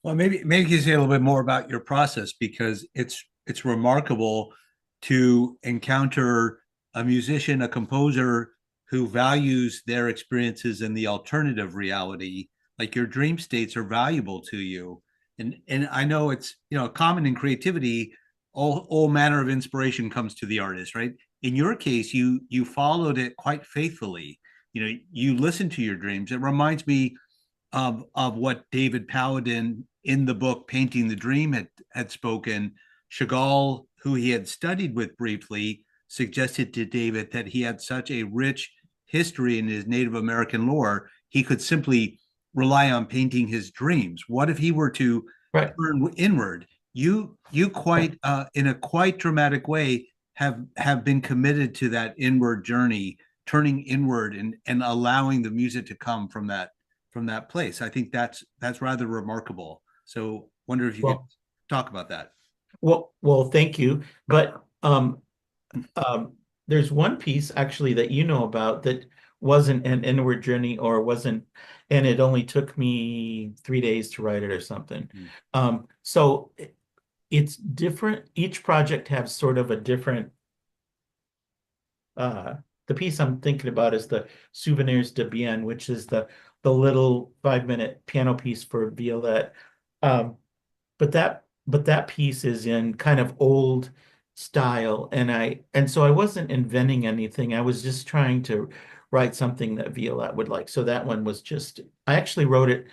Well, maybe you can say a little bit more about your process because it's remarkable to encounter a musician, a composer who values their experiences in the alternative reality. Like your dream states are valuable to you. And I know it's common in creativity, all manner of inspiration comes to the artist, right? In your case, you followed it quite faithfully. You listen to your dreams. It reminds me of what David Paladin in the book Painting the Dream had spoken. Chagall, who he had studied with briefly, suggested to David that he had such a rich history in his Native American lore, he could simply rely on painting his dreams. What if he were to Right. turn inward? You quite in a quite dramatic way have been committed to that inward journey, turning inward and allowing the music to come from that place. I think that's rather remarkable. So wonder if you could Well, talk about that. thank you. But um, there's one piece actually that you know about that wasn't an inward journey or wasn't, and it only took me 3 days to write it or something. Mm. So it's different. Each project has sort of a different. Uh, the piece I'm thinking about is the Souvenirs de Bienne, which is the little 5-minute piano piece for Violette. Um, but that piece is in kind of old style, and so I wasn't inventing anything. I was just trying to write something that Violette would like. So that one was just I actually wrote it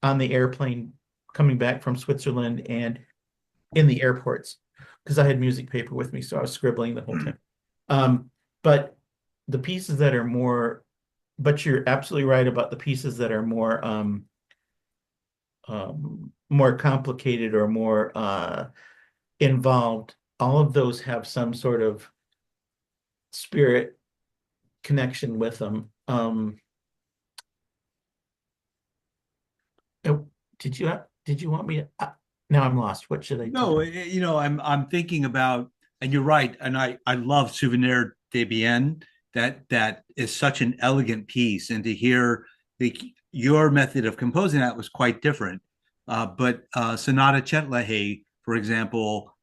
on the airplane coming back from Switzerland and in the airports because I had music paper with me, so I was scribbling the whole time. Um, but the pieces that are more, but you're absolutely right about the pieces that are more complicated or more involved. All of those have some sort of spirit connection with them. Oh, did you want me to, now I'm lost. What should I tell No, you? I'm thinking about, and you're right, and I love Souvenir de Bienne. That is such an elegant piece, and to hear your method of composing that was quite different. But Sonata Chethlahe, for example,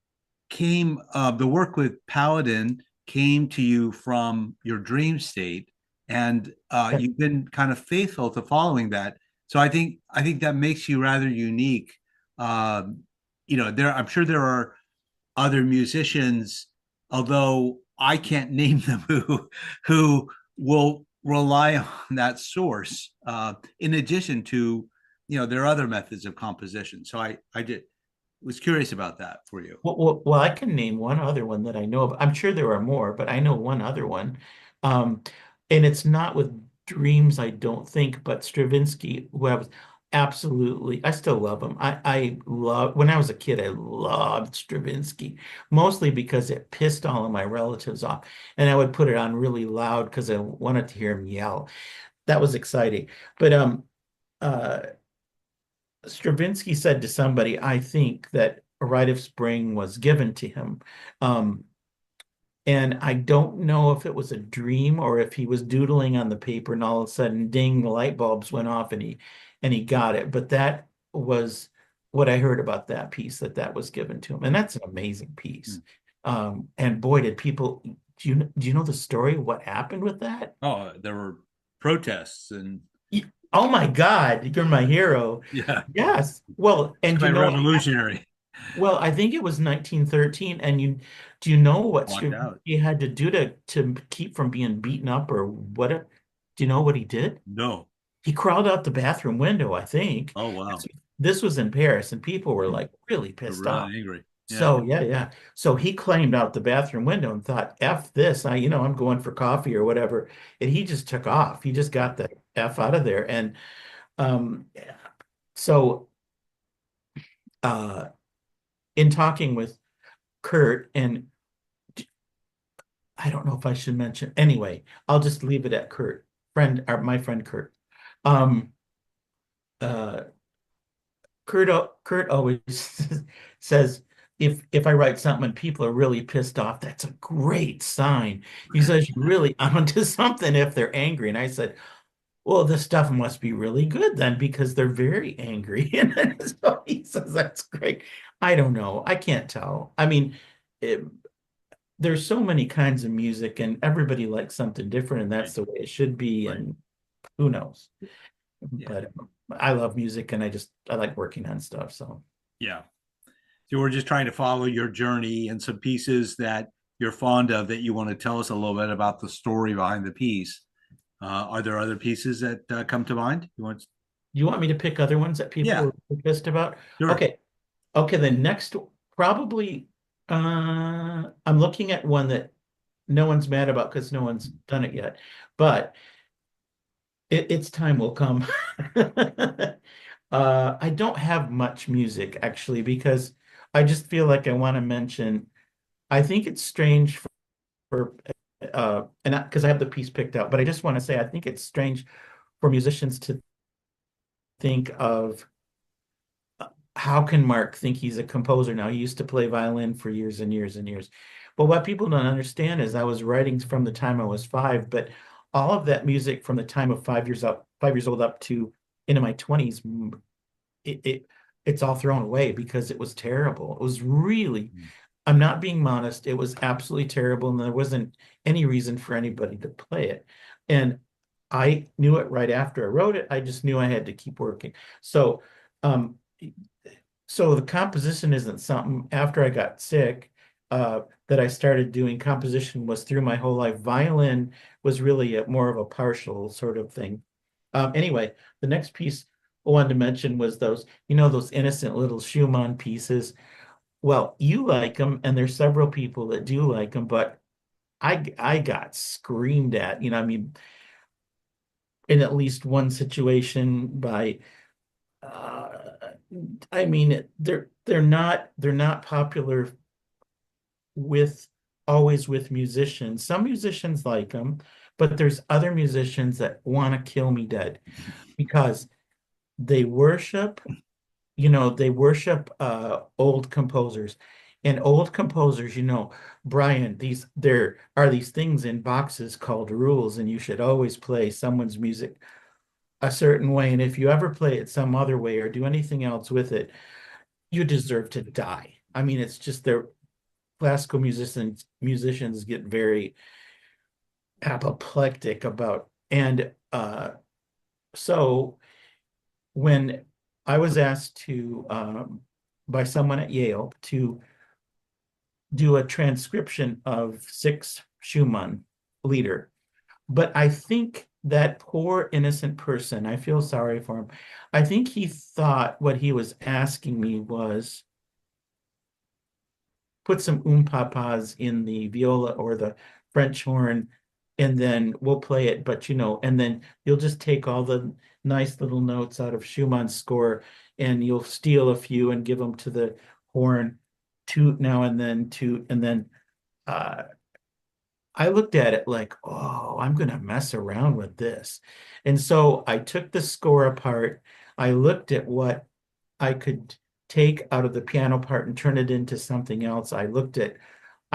the work with Paladin came to you from your dream state, and you've been kind of faithful to following that. So I think that makes you rather unique. Um, I'm sure there are other musicians, although I can't name them, who will rely on that source in addition to their other methods of composition. So I did was curious about that for you. Well, I can name one other one that I know of. I'm sure there are more, but I know one other one. Um, and it's not with dreams, I don't think, but Stravinsky, who I was absolutely, I still love him. I love, when I was a kid, I loved Stravinsky, mostly because it pissed all of my relatives off. And I would put it on really loud because I wanted to hear him yell. That was exciting. But uh, Stravinsky said to somebody, I think that a rite of spring was given to him. Um, and I don't know if it was a dream or if he was doodling on the paper and all of a sudden, ding, the light bulbs went off and he got it. But that was what I heard about that piece, that was given to him. And that's an amazing piece. And boy, did people, do you know the story? What happened with that? Oh, there were protests and Oh my God, you're my hero. yeah, Yes. Well, it's and quite revolutionary. well, I think it was 1913, and do you know what Walked out. Stravinsky had to do to keep from being beaten up or what? Do you know what he did? No. He crawled out the bathroom window, I think. Oh wow. This was in Paris, and people were like really They're pissed off. really angry. Yeah. So yeah, yeah. So he climbed out the bathroom window and thought, "F this! I'm going for coffee or whatever." And he just took off. He just got the F out of there. And um, so uh, in talking with Kurt, and I don't know if I should mention. Anyway, I'll just leave it at Kurt, or my friend Kurt. Um, uh, Kurt always says if I write something and people are really pissed off, that's a great sign. He says you're really onto something if they're angry. And I said, well, this stuff must be really good then because they're very angry. And so That's great. I don't know. I can't tell. I mean, it, there's so many kinds of music, and everybody likes something different, and Right. that's the way it should be. Right. And who knows? Yeah. But I love music, and I like working on stuff. So Yeah. So we're just trying to follow your journey and some pieces that you're fond of that you want to tell us a little bit about the story behind the piece. Are there other pieces that come to mind? You want? you want me to pick other ones that people Yeah, are pissed about? sure. Okay. Okay, the next probably I'm looking at one that no one's mad about because no one's done it yet, but its time will come. I don't have much music actually because I just feel like I want to mention. I think it's strange for and because I have the piece picked out, but I just want to say I think it's strange for musicians to think of how can Mark think he's a composer now? He used to play violin for years and years and years. But what people don't understand is I was writing from the time I was five, but all of that music from the time of 5 years old up to into my 20s, it, it it's all thrown away because it was terrible. It was really, I'm not being modest, it was absolutely terrible, and there wasn't any reason for anybody to play it. And I knew it right after I wrote it. I just knew I had to keep working. So um so the composition isn't something after I got sick that I started doing. Composition was through my whole life. Violin was really more of a partial sort of thing. Anyway, the next piece I wanted to mention was those, those innocent little Schumann pieces. Well, you like them, and there's several people that do like them, but I got screamed at, I mean, in at least one situation by uh, I mean, they're not popular with always with musicians. Some musicians like them, but there's other musicians that want to kill me dead because they worship, they worship old composers. And old composers, Brian, there are these things in boxes called rules, and you should always play someone's music a certain way. And if you ever play it some other way or do anything else with it, you deserve to die. I mean, it's just their classical musicians get very apoplectic about. And so when I was asked to by someone at Yale to do a transcription of six Schumann Lieder, but I think that poor innocent person, I feel sorry for him. I think he thought what he was asking me was put some papas in the viola or the French horn, and then we'll play it. But and then you'll just take all the nice little notes out of Schumann's score, and you'll steal a few and give them to the horn, toot now and then, toot, and then uh, I looked at it like, oh, I'm gonna mess around with this. And so I took the score apart. I looked at what I could take out of the piano part and turn it into something else. I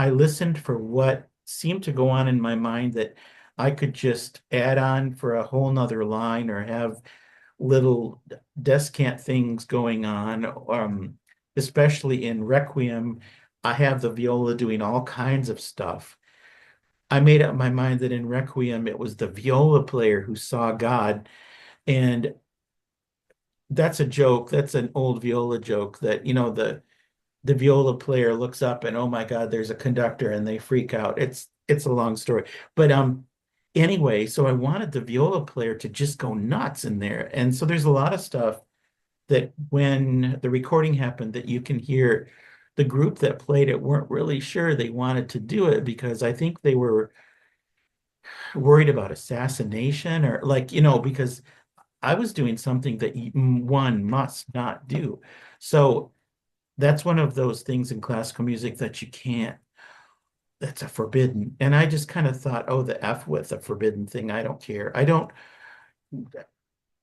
listened for what seemed to go on in my mind that I could just add on for a whole nother line or have little descant things going on. Especially in Requiem, I have the viola doing all kinds of stuff. I made up my mind that in Requiem, it was the viola player who saw God. And that's a joke. That's an old viola joke that, the viola player looks up and oh my God, there's a conductor and they freak out. It's a long story. But anyway, so I wanted the viola player to just go nuts in there. And so there's a lot of stuff that when the recording happened that you can hear the group that played it weren't really sure they wanted to do it because I think they were worried about assassination or like, because I was doing something that one must not do. So that's one of those things in classical music that you can't, that's a forbidden. And I just kind of thought, oh, the F with the forbidden thing. I don't care. I don't,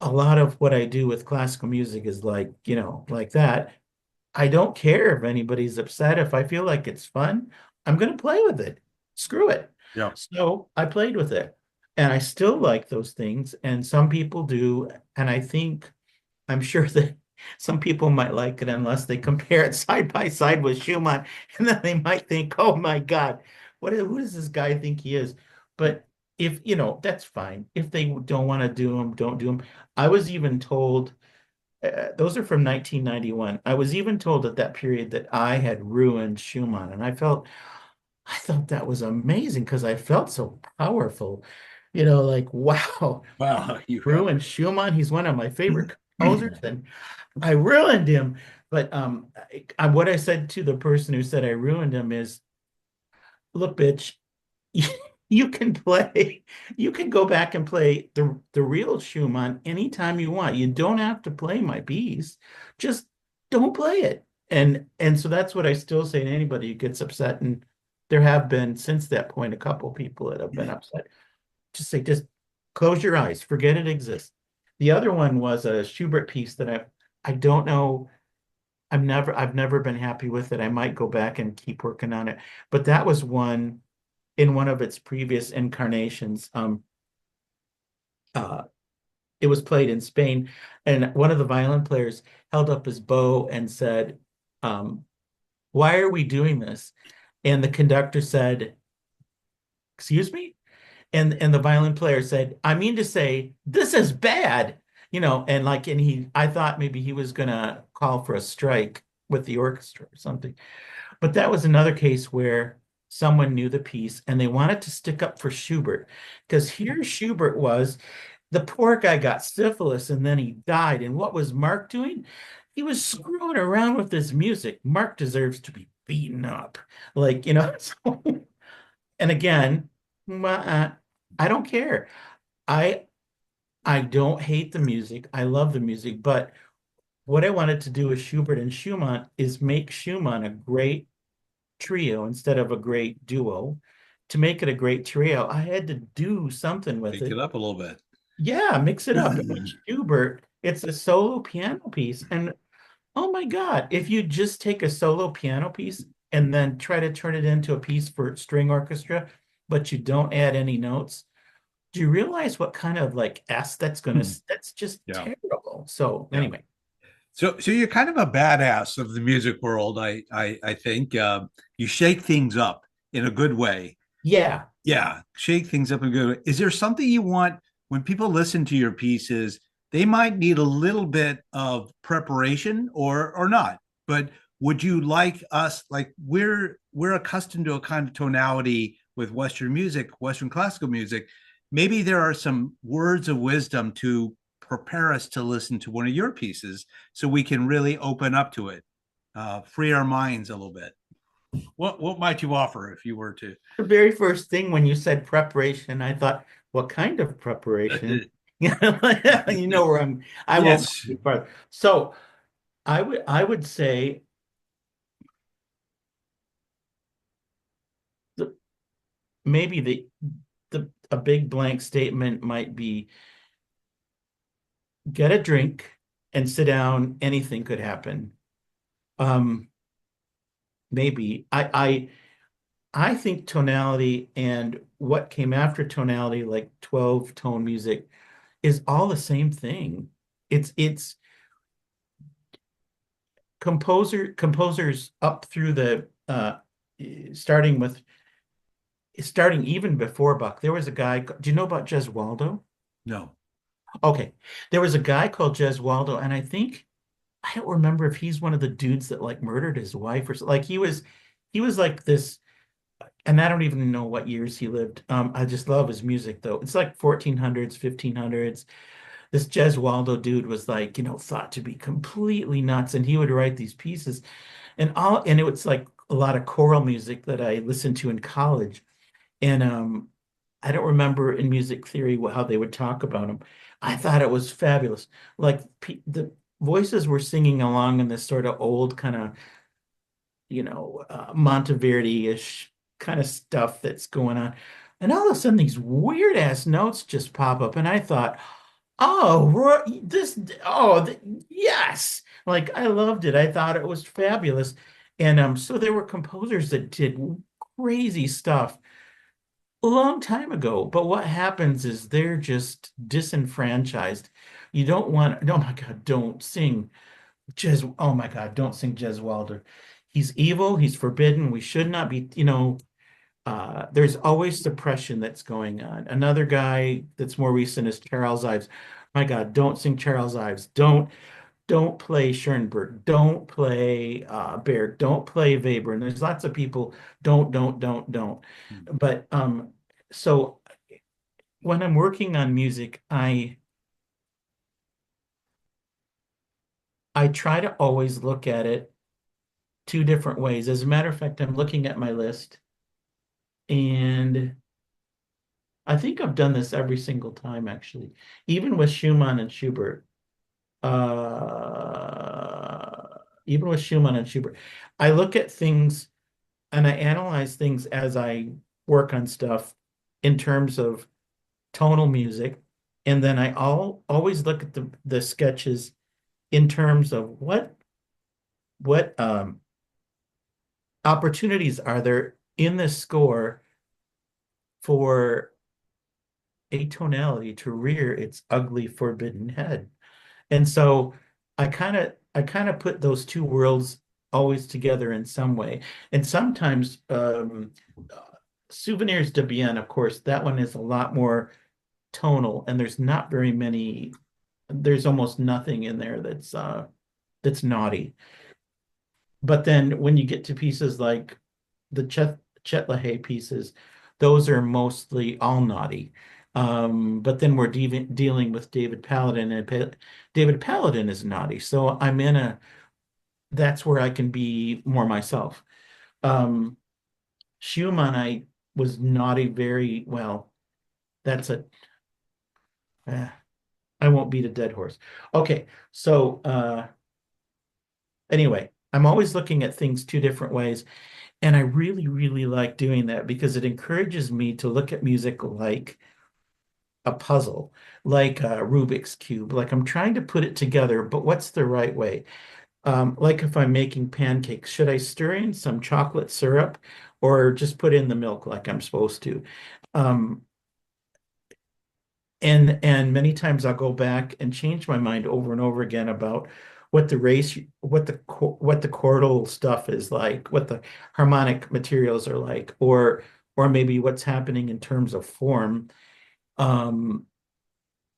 a lot of what I do with classical music is like, like that. I don't care if anybody's upset. If I feel like it's fun, I'm going to play with it. Screw it. Yeah. So I played with it. And I still like those things. And some people do. And I think, I'm sure that some people might like it unless they compare it side by side with Schumann, and then they might think, "Oh my God, who does this guy think he is?" But if you know, that's fine. If they don't want to do them, don't do them. I was even told those are from 1991. I was even told at that period that I had ruined Schumann, and I thought that was amazing because I felt so powerful. You know, like wow, Wow, you have. ruined Schumann. He's one of my favorite composers, and I ruined him. But what I said to the person who said I ruined him is, look, bitch, you can play, you can go back and play the real Schumann anytime you want. You don't have to play my piece. Just don't play it. And so that's what I still say to anybody who gets upset. And there have been since that point a couple people that have been upset. Just say, just close your eyes, forget it exists. The other one was a Schubert piece that I don't know. I've never been happy with it. I might go back and keep working on it. But that was one in one of its previous incarnations. Uh, it was played in Spain, and one of the violin players held up his bow and said, um, "Why are we doing this?" And the conductor said, "Excuse me?" And the violin player said, "I mean to say, this is bad." You know, and like, and I thought maybe he was gonna call for a strike with the orchestra or something. But that was another case where someone knew the piece and they wanted to stick up for Schubert because here Schubert was, the poor guy got syphilis and then he died. And what was Mark doing? He was screwing around with his music. Mark deserves to be beaten up. Like, you know, so, and again, I don't care. I I don't hate the music. I love the music, but what I wanted to do with Schubert and Schumann is make Schumann a great trio instead of a great duo. To make it a great trio, I had to do something with Pick it it. up a little bit. Yeah, mix it up. And with Schubert, it's a solo piano piece. And oh my God, if you just take a solo piano piece and then try to turn it into a piece for string orchestra, but you don't add any notes, do you realize what kind of like S that's just Yeah. terrible. So Yeah. anyway, So you're kind of a badass of the music world. I think you shake things up in a good way. yeah. Yeah, shake things up in a good way. Is there something you want when people listen to your pieces? They might need a little bit of preparation or not. But would you like us like we're accustomed to a kind of tonality with Western music, Western classical music. Maybe there are some words of wisdom to prepare us to listen to one of your pieces so we can really open up to it, free our minds a little bit. What might you offer if you were to? The very first thing when you said preparation, I thought, what kind of preparation? You know where I won't Yes. go further. So I would say the, maybe the a big blank statement might be get a drink and sit down, anything could happen. Um, maybe I think tonality and what came after tonality, like 12 tone music, is all the same thing. It's composers up through the starting with starting even before Bach. There was a guy, do you know about Gesualdo? No. Okay. There was a guy called Gesualdo, and I don't remember if he's one of the dudes that like murdered his wife or like he was like this. And I don't even know what years he lived. I just love his music though. It's like 1400s, 1500s. This Gesualdo dude was like, thought to be completely nuts. And he would write these pieces and it was like a lot of choral music that I listened to in college. And I don't remember in music theory how they would talk about him. I thought it was fabulous. Like the voices were singing along in this sort of old kind of Monteverdi-ish kind of stuff that's going on. And all of a sudden, these weird ass notes just pop up, and I thought, "Oh, this, oh, yes!" Like I loved it. I thought it was fabulous, and so there were composers that did crazy stuff a long time ago. But what happens is they're just disenfranchised. You don't want, oh my God, don't sing Oh my God, don't sing Gesualdo. He's evil, he's forbidden. We should not be, there's always suppression that's going on. Another guy that's more recent is Charles Ives. My God, don't sing Charles Ives. Don't play Schoenberg. Don't play Baird. Don't play Weber. And there's lots of people, don't. But so when I'm working on music, I try to always look at it two different ways. As a matter of fact, I'm looking at my list, and I think I've done this every single time, actually, even with Schumann and Schubert. Even with Schumann and Schubert, I look at things and I analyze things as I work on stuff in terms of tonal music, and then always look at the sketches in terms of what opportunities are there in this score for atonality to rear its ugly, forbidden head. And so I kind of put those two worlds always together in some way. And sometimes Souvenirs de Bienne, of course, that one is a lot more tonal, and there's almost nothing in there that's naughty. But then when you get to pieces like the Chethlahe pieces, those are mostly all naughty. But then we're dealing with David Paladin, and David Paladin is naughty. So that's where I can be more myself. Um, Schumann, I was naughty very well. That's a, eh, I won't beat a dead horse. Okay, so anyway, I'm always looking at things two different ways. And I really, really like doing that because it encourages me to look at music like a puzzle, like a Rubik's Cube. Like I'm trying to put it together, but what's the right way? Like if I'm making pancakes, should I stir in some chocolate syrup or just put in the milk like I'm supposed to? Um, and many times I'll go back and change my mind over and over again about what the chordal stuff is like, what the harmonic materials are like, or maybe what's happening in terms of form, um,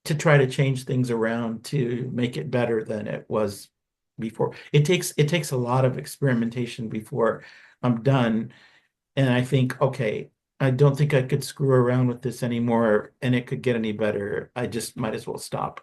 to try to change things around to make it better than it was before. It takes a lot of experimentation before I'm done, and I think, okay, I don't think I could screw around with this anymore and it could get any better. I just might as well stop.